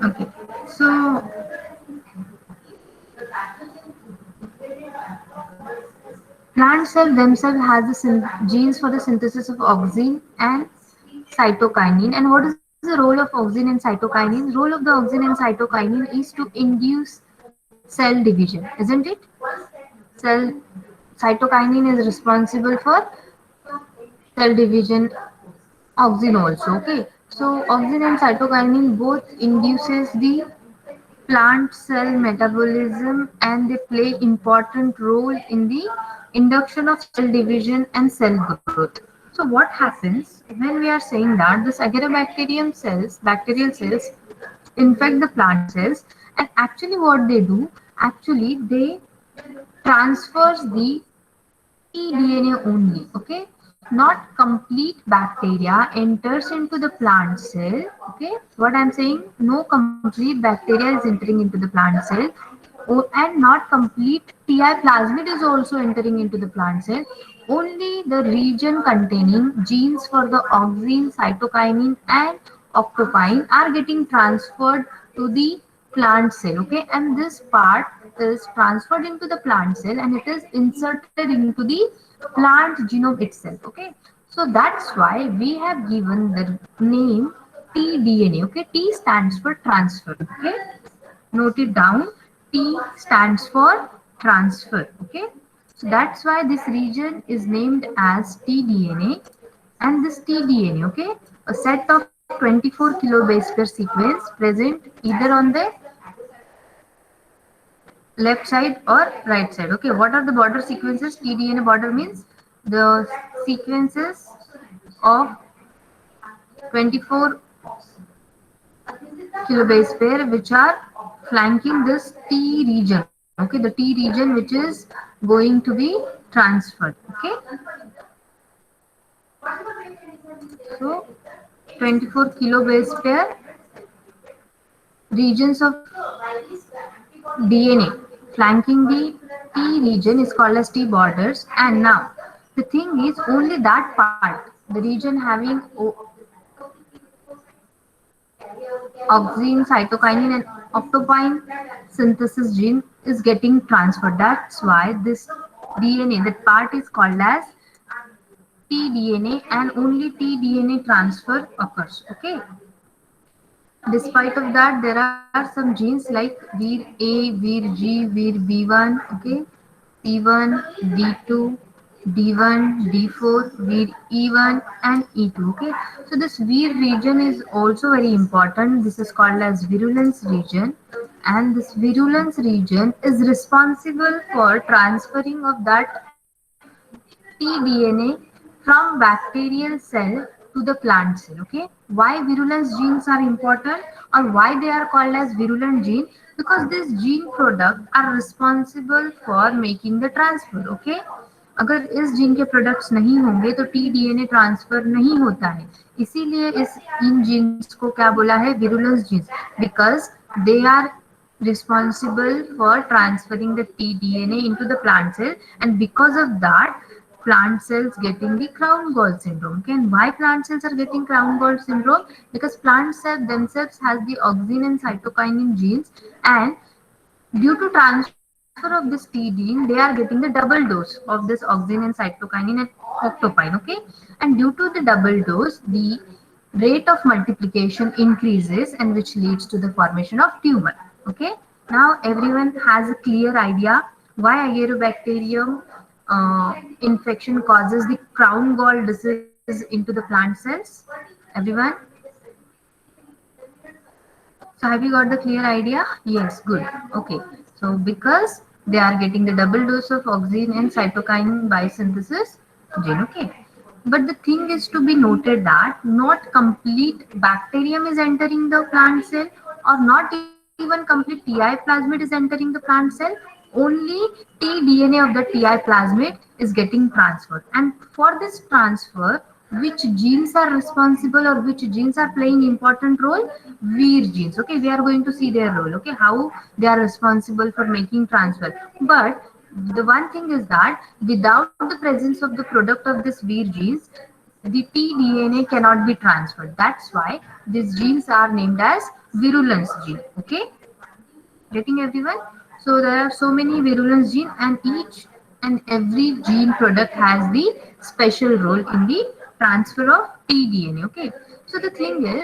Okay, so plant cell themselves has the genes for the synthesis of auxin and cytokinin. And what is the role of auxin and cytokinin? Role of the auxin and cytokinin is to induce cell division, isn't it? Cell cytokinin is responsible for cell division, auxin also. Okay, so auxin and cytokinin both induces the plant cell metabolism, and they play important role in the induction of cell division and cell growth. So what happens when we are saying that this agrobacterium cells, bacterial cells, infect the plant cells, and actually what they do, actually they transfers the tDNA only, okay? Not complete bacteria enters into the plant cell, okay? What I'm saying, no complete bacteria is entering into the plant cell, and not complete Ti plasmid is also entering into the plant cell. Only the region containing genes for the auxin, cytokinin, and octopine are getting transferred to the plant cell, okay? And this part is transferred into the plant cell and it is inserted into the plant genome itself, okay? So that's why we have given the name tDNA, okay? T stands for transfer, okay? Note it down. T stands for transfer, okay? So that's why this region is named as tDNA. And this tDNA, okay, a set of 24 kilobase pair sequence present either on the left side or right side. Okay, what are the border sequences? tDNA border means the sequences of 24 kilobase pair which are flanking this T region. Okay, the T region which is going to be transferred. Okay, so 24 kilobase pair regions of DNA flanking the T region is called as T borders. And now the thing is only that part, the region having auxin, cytokinin, and octopine synthesis gene is getting transferred. That's why this DNA, that part is called as tDNA, and only tDNA transfer occurs. Okay. Despite of that, there are some genes like VIR A, VIR G, VIR B1, okay, P1, D2, D1, D4, VIR E1 and E2, okay. So this VIR region is also very important. This is called as virulence region, and this virulence region is responsible for transferring of that tDNA from bacterial cell to the plant cell. Okay, why virulence genes are important or why they are called as virulent gene? Because these gene products are responsible for making the transfer. Okay, अगर इस gene के products नहीं होंगे तो tDNA transfer नहीं होता है, इसीलिए इस इन जीन्स को क्या बोला है, virulence genes, because they are responsible for transferring the tDNA into the plant cell, and because of that plant cells getting the crown gall syndrome. Okay, and why plant cells are getting crown gall syndrome? Because plant cells themselves has the auxin and cytokinin genes, and due to transfer of this T gene, they are getting the double dose of this auxin and cytokinin and octopine. Okay, and due to the double dose, the rate of multiplication increases, and which leads to the formation of tumor. Okay, now everyone has a clear idea why Agarobacterium infection causes the crown gall disease into the plant cells. Everyone, so have you got the clear idea? Yes, good. Okay. So because they are getting the double dose of auxin and cytokinin by synthesis gene. Okay. But the thing is to be noted that not complete bacterium is entering the plant cell, or not even complete Ti plasmid is entering the plant cell. Only tDNA of the Ti plasmid is getting transferred. And for this transfer, which genes are responsible or which genes are playing important role? VIR genes. Okay, we are going to see their role. Okay, how they are responsible for making transfer. But the one thing is that without the presence of the product of this VIR genes, the tDNA cannot be transferred. That's why these genes are named as virulence gene. Okay, getting everyone? So there are so many virulence gene, and each and every gene product has the special role in the transfer of tDNA. Okay, so the thing is,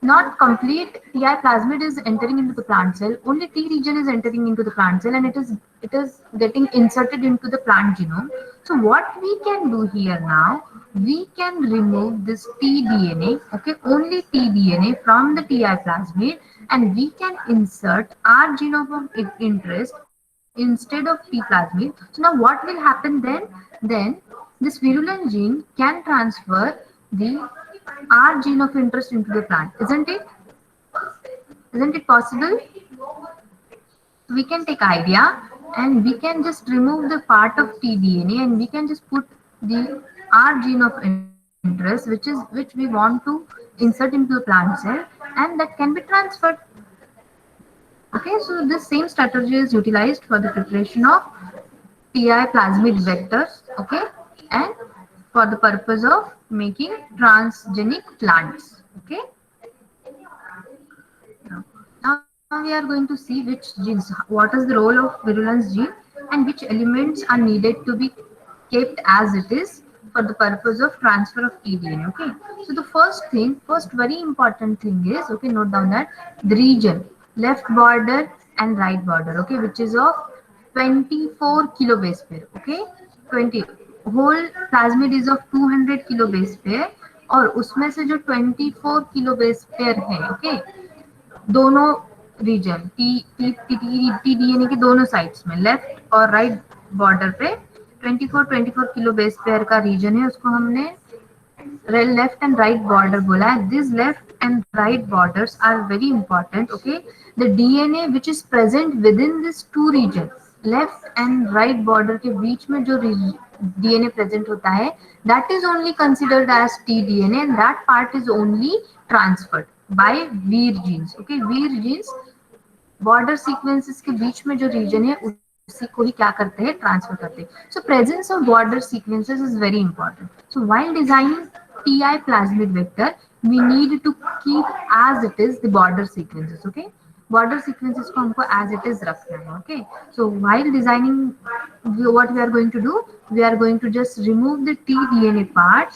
not complete Ti plasmid is entering into the plant cell. Only T region is entering into the plant cell, and it is getting inserted into the plant genome. So what we can do here now, we can remove this tDNA, okay, only tDNA from the Ti plasmid, and we can insert our genome of interest instead of T plasmid. So now what will happen then? Then this virulent gene can transfer the our gene of interest into the plant, isn't it? Isn't it possible? We can take idea and we can just remove the part of tDNA and we can just put the our gene of interest, which we want to insert into the plant cell, and that can be transferred. Okay, so this same strategy is utilized for the preparation of TI plasmid vectors, okay, and for the purpose of making transgenic plants. Okay, now we are going to see which genes, what is the role of virulence gene, and which elements are needed to be kept as it is for the purpose of transfer of tDNA. Okay, so the first very important thing is, okay, note down that the region, left border and right border, okay, which is of 24 kilobase pair. Okay, 20 whole plasmid is of 200 kilobase pair, और उसमें से जो 24 किलोबेस pair है, okay, दोनों reason T DNA के दोनों sides में, left और राइट बॉर्डर पे 24 किलो बेस पेयर का रीजन है, उसको हमने left and right border बोला है. These left and right borders are very important. Okay, the DNA which is present within this two region, left and right border के बीच में जो DNA present होता है, that is only considered as tDNA, and that part is only transferred by Vir genes. Okay, Vir genes border sequences के बीच में जो reason है उसी को ही क्या करते हैं, ट्रांसफर करते हैं. So presence of border sequences is very important. So while designing Ti plasmid vector we need to keep as it is the border sequences. Okay, border sequences को हमको as it is रखना है. Okay, so while designing, what we are going to do, we are going to just remove the tDNA part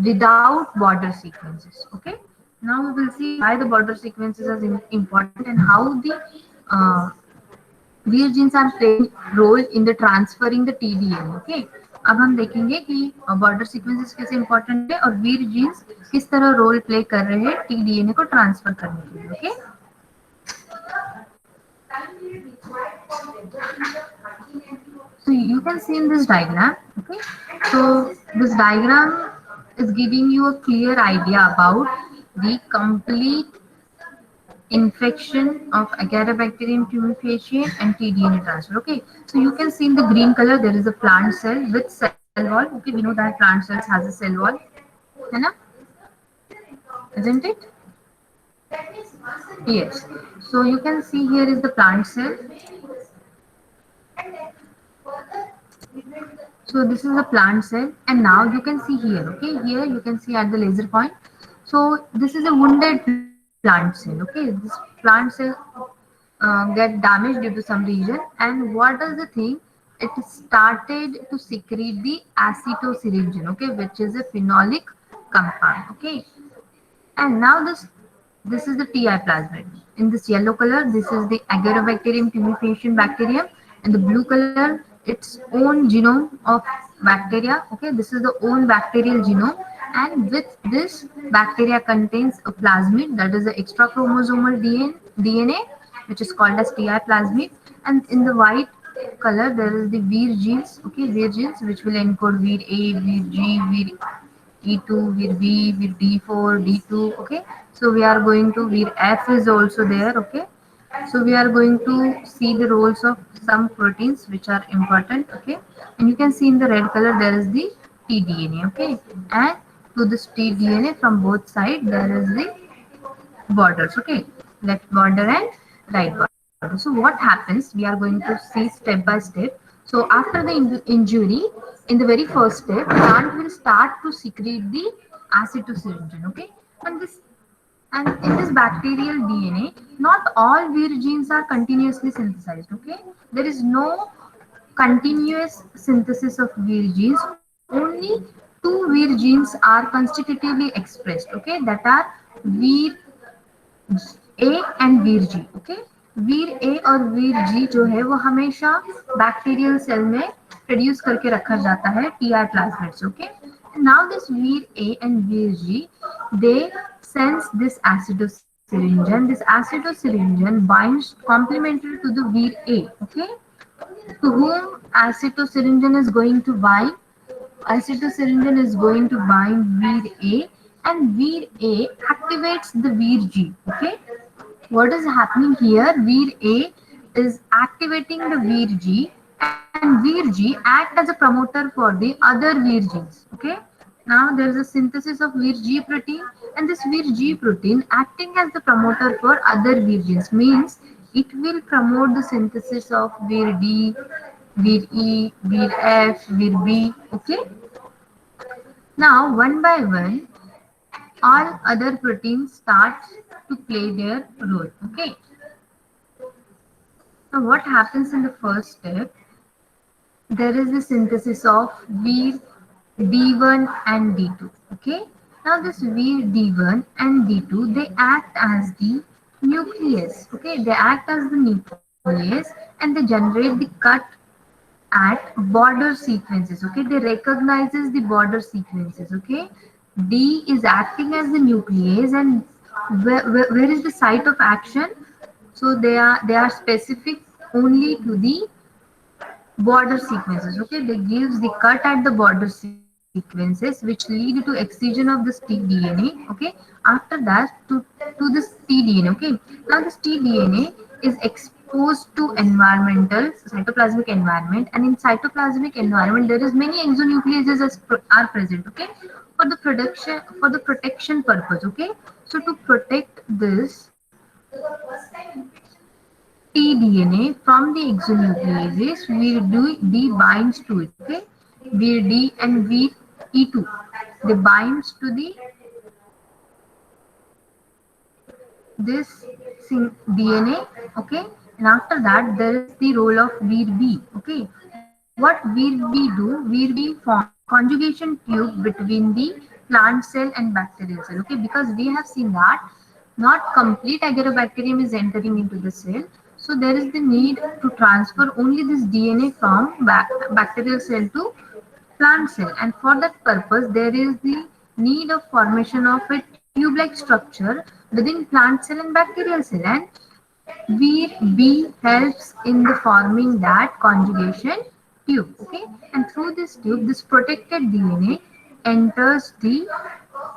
without border sequences. Okay, now we will see why the border sequences are important and how the uh, these genes are playing role in the transferring the tDNA. Okay, अब हम देखेंगे कि border sequences कैसे important है और वीर jeans किस तरह role play कर रहे हैं टीडीएनए को ट्रांसफर करने के लिए. Okay, so you can see in this diagram. Okay, so this diagram is giving you a clear idea about the complete infection of Agaribacterium tumefacium and tDNA transfer. Okay, so you can see in the green color there is a plant cell with cell wall. Okay, we know that plant cells has a cell wall, है ना? Isn't it? Yes. So you can see here is the plant cell. So this is a plant cell, and now you can see here. Okay, here you can see at the laser point. So this is a wounded plant cell. Okay, this plant cell get damaged due to some reason, and what does the thing? It started to secrete the acetosyringin, okay, which is a phenolic compound. Okay, and now this is the TI plasmid. In this yellow color, this is the Agaribacterium tumefacium bacterium, and the blue color, its own genome of bacteria. Okay, this is the own bacterial genome, and with this bacteria contains a plasmid, that is the extra chromosomal DNA, which is called as TI plasmid. And in the white color, there is the Vir genes. Okay, Vir genes which will encode Vir A, Vir G, Vir E2, Vir B, Vir D4, D2. Okay, so we are going to Vir F is also there. Okay, so we are going to see the roles of some proteins which are important. Okay, and you can see in the red color there is the tDNA. Okay, and to this tDNA from both sides there is the borders. Okay, left border and right border. So what happens, we are going to see step by step. So So after the injury, in the very first step, plant will start to secrete the acetylcysteine. Okay, and this and in this bacterial DNA, not all Vir genes are continuously synthesized. Okay, there is no continuous synthesis of Vir genes. Only two Vir genes are constitutively expressed. Okay, that are Vir A and vir G okay vir A और vir जी जो है वो हमेशा bacterial cell में produce करके रखा जाता है TR plasmids okay now this vir A and vir G they sense this acidosyringen. This acidosyringen binds complementary to the vir A. Okay, to whom acetosyringen is going to bind? Acetosyringen is going to bind vir A, and vir A activates the vir G. Okay, what is happening here? Vir A is activating the vir G, and vir G act as a promoter for the other vir genes. Okay, now there is a synthesis of vir G protein, and this vir G protein acting as the promoter for other vir genes means it will promote the synthesis of vir D, vir E, vir F, vir B. Okay, now one by one all other proteins start to play their role. Okay, now what happens in the first step? There is the synthesis of vir D1 and D2. Okay, now this vir D1 and D2 they act as the nucleus. Okay, they act as the nucleus and they generate the cut at border sequences. Okay, they recognizes the border sequences. Okay, D is acting as the nuclease, and where is the site of action? So they are specific only to the border sequences. Okay, they gives the cut at the border sequences which lead to excision of this tDNA. Okay, after that to this tDNA. Okay, now this tDNA is exposed to environmental cytoplasmic environment, and in cytoplasmic environment there is many exonucleases are present. Okay, for the protection purpose. Okay, so to protect this tDNA from the exonucleases, vir D binds to it. Okay, vir D and vir E2 they binds to the this DNA. Okay, and after that there is the role of vir B. Okay, what vir B do? Vir B form conjugation tube between the plant cell and bacterial cell. Okay, because we have seen that not complete agrobacterium is entering into the cell. So there is the need to transfer only this DNA from bacterial cell to plant cell, and for that purpose there is the need of formation of a tube-like structure within plant cell and bacterial cell, and Vir B helps in the forming that conjugation tube. Okay, and through this tube, this protected DNA enters the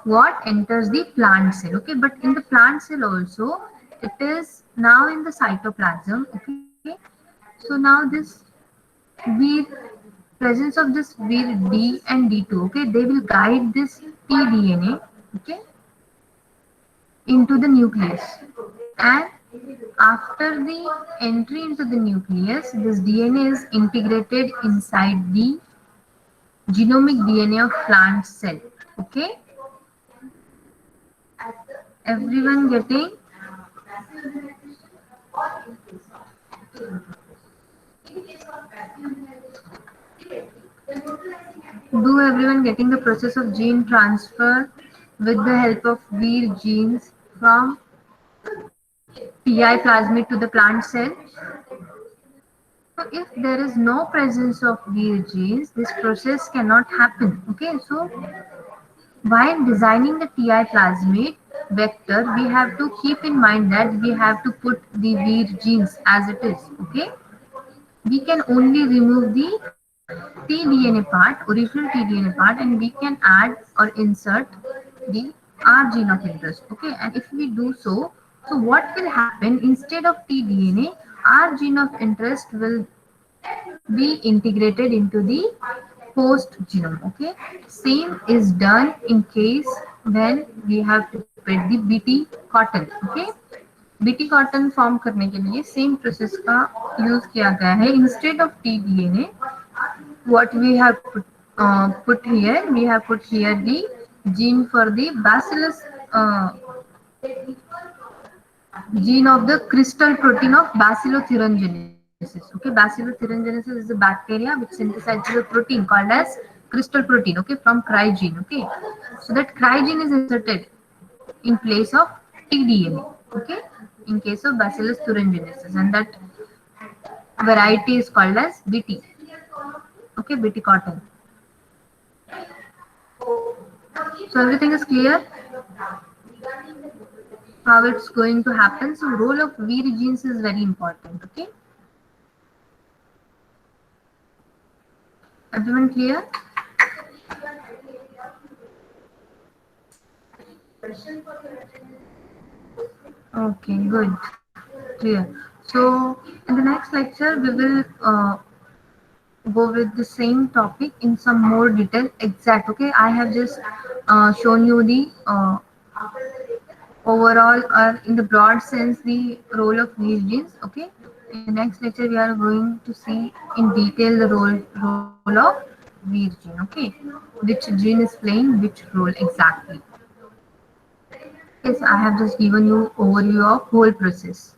what enters the plant cell. Okay, but in the plant cell also, it is now in the cytoplasm. Okay, so now this Vir presence of this Vir D and D2. Okay, they will guide this tDNA. Okay, into the nucleus, and after the entry into the nucleus, this DNA is integrated inside the genomic DNA of plant cell. Okay, everyone getting? Do everyone getting the process of gene transfer with the help of Vir genes from Pi plasmid to the plant cell? So if there is no presence of Vir genes, this process cannot happen. Okay, so while designing the Ti plasmid vector, we have to keep in mind that we have to put the Vir genes as it is. Okay, we can only remove the tDNA part, original tDNA part, and we can add or insert the R gene of interest. Okay, and if we do so, so what will happen instead of tDNA, R gene of interest will be integrated into the host genome. Okay, same is done in case when we have to put the Bt cotton. Okay, BT cotton form करने के लिए same process का use किया गया है. Instead of T-DNA, what we have we have put here the gene for the bacillus, gene of the crystal protein of bacillothuringenesis. Okay, bacillothuringenesis is a bacteria which synthesizes a protein called as crystal protein. Okay, from crygene. Okay, so that crygene is inserted in place of tDNA. Okay, in case of bacillus thuringiensis, and that variety is called as BT. Okay, BT cotton. So everything is clear how it's going to happen. So role of Vir genes is very important. Okay, everyone clear? Okay, good, clear. So in the next lecture we will go with the same topic in some more detail. Exact. Okay, I have just shown you the overall or in the broad sense the role of these genes. Okay, in the next lecture we are going to see in detail the role of these gene. Okay, which gene is playing which role exactly. Yes, I have just given you overview of whole process.